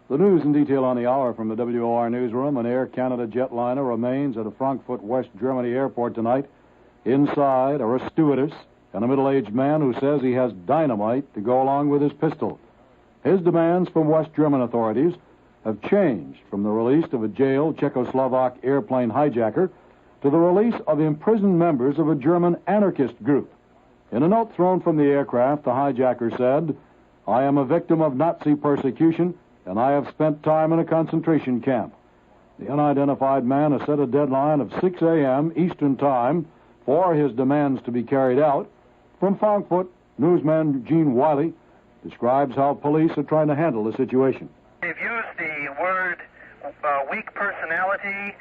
The news in detail on the hour from the WOR newsroom. An Air Canada jetliner remains at a Frankfurt, West Germany airport tonight. Inside are a stewardess and a middle-aged man who says he has dynamite to go along with his pistol. His demands from West German authorities have changed from the release of a jailed Czechoslovak airplane hijacker to the release of imprisoned members of a German anarchist group. In a note thrown from the aircraft, the hijacker said, "I am a victim of Nazi persecution, and I have spent time in a concentration camp." The unidentified man has set a deadline of 6 a.m. Eastern Time for his demands to be carried out. From Frankfurt, newsman Gene Wiley describes how police are trying to handle the situation. They've used the word weak personality,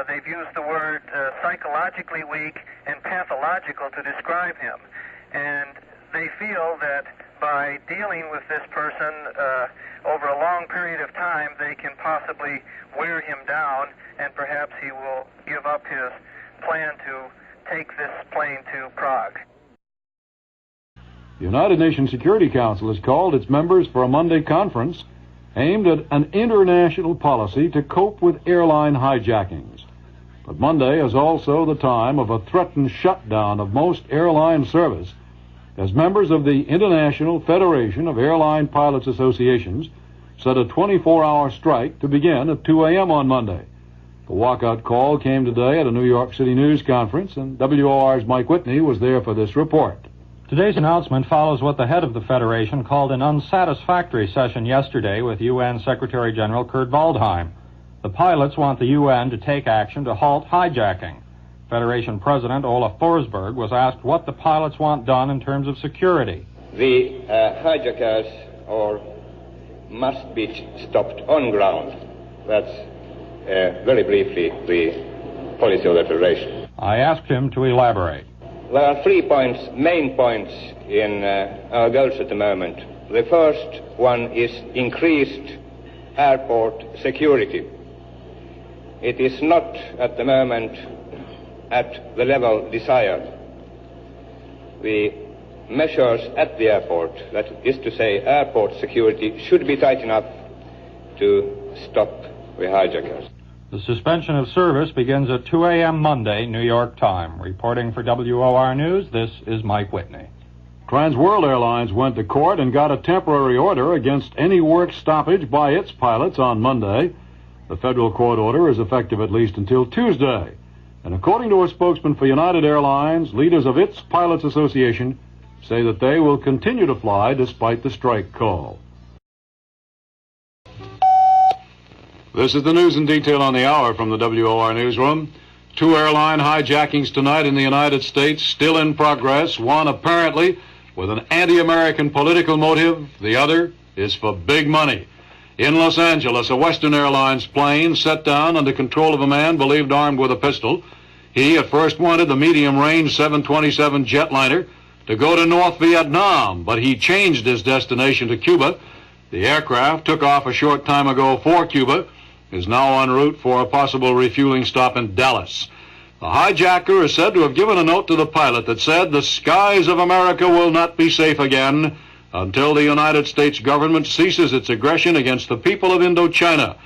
they've used the word psychologically weak and pathological to describe him. And they feel that by dealing with this person over a long period of time, they can possibly wear him down, and perhaps he will give up his plan to take this plane to Prague. The United Nations Security Council has called its members for a Monday conference aimed at an international policy to cope with airline hijackings. But Monday is also the time of a threatened shutdown of most airline service, as members of the International Federation of Airline Pilots Associations set a 24-hour strike to begin at 2 a.m. on Monday. The walkout call came today at a New York City news conference, and WOR's Mike Whitney was there for this report. Today's announcement follows what the head of the Federation called an unsatisfactory session yesterday with UN Secretary General Kurt Waldheim. The pilots want the UN to take action to halt hijacking. Federation President Olaf Forsberg was asked what the pilots want done in terms of security. The hijackers must be stopped on ground. That's very briefly the policy of the Federation. I asked him to elaborate. There are 3 main points in our goals at the moment. The first one is increased airport security. It is not at the moment at the level desired. The measures at the airport, that is to say airport security, should be tight enough to stop the hijackers. The suspension of service begins at 2 a.m. Monday, New York time. Reporting for WOR News, this is Mike Whitney. Trans World Airlines went to court and got a temporary order against any work stoppage by its pilots on Monday. The federal court order is effective at least until Tuesday. And according to a spokesman for United Airlines, leaders of its pilots association say that they will continue to fly despite the strike call. This is the news in detail on the hour from the WOR newsroom. 2 airline hijackings tonight in the United States, still in progress. One apparently with an anti-American political motive. The other is for big money. In Los Angeles, a Western Airlines plane set down under control of a man believed armed with a pistol. He at first wanted the medium-range 727 jetliner to go to North Vietnam, but he changed his destination to Cuba. The aircraft took off a short time ago for Cuba, is now en route for a possible refueling stop in Dallas. The hijacker is said to have given a note to the pilot that said, "The skies of America will not be safe again until the United States government ceases its aggression against the people of Indochina."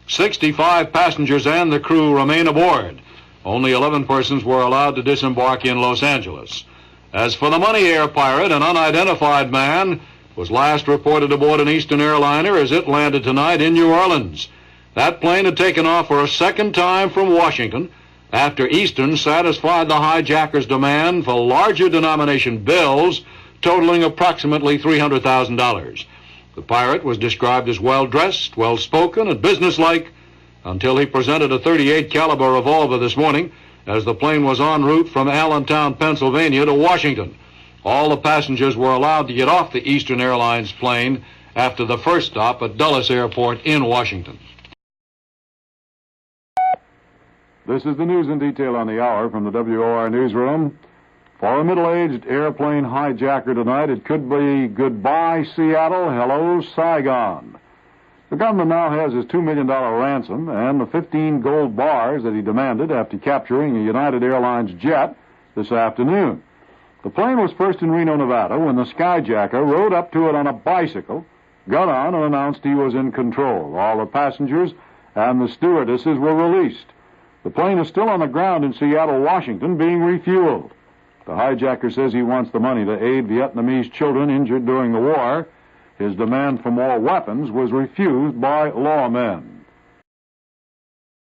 65 passengers and the crew remain aboard. Only 11 persons were allowed to disembark in Los Angeles. As for the money air pirate, an unidentified man was last reported aboard an Eastern airliner as it landed tonight in New Orleans. That plane had taken off for a second time from Washington after Eastern satisfied the hijackers' demand for larger denomination bills totaling approximately $300,000. The pirate was described as well-dressed, well-spoken, and businesslike until he presented a .38 caliber revolver this morning as the plane was en route from Allentown, Pennsylvania to Washington. All the passengers were allowed to get off the Eastern Airlines plane after the first stop at Dulles Airport in Washington. This is the news in detail on the hour from the WOR newsroom. For a middle-aged airplane hijacker tonight, it could be goodbye Seattle, hello Saigon. The government now has his $2 million ransom and the 15 gold bars that he demanded after capturing a United Airlines jet this afternoon. The plane was first in Reno, Nevada, when the skyjacker rode up to it on a bicycle got on and announced he was in control. All the passengers and the stewardesses were released. The plane is still on the ground in Seattle, Washington, being refueled. The hijacker says he wants the money to aid Vietnamese children injured during the war. His demand for more weapons was refused by lawmen.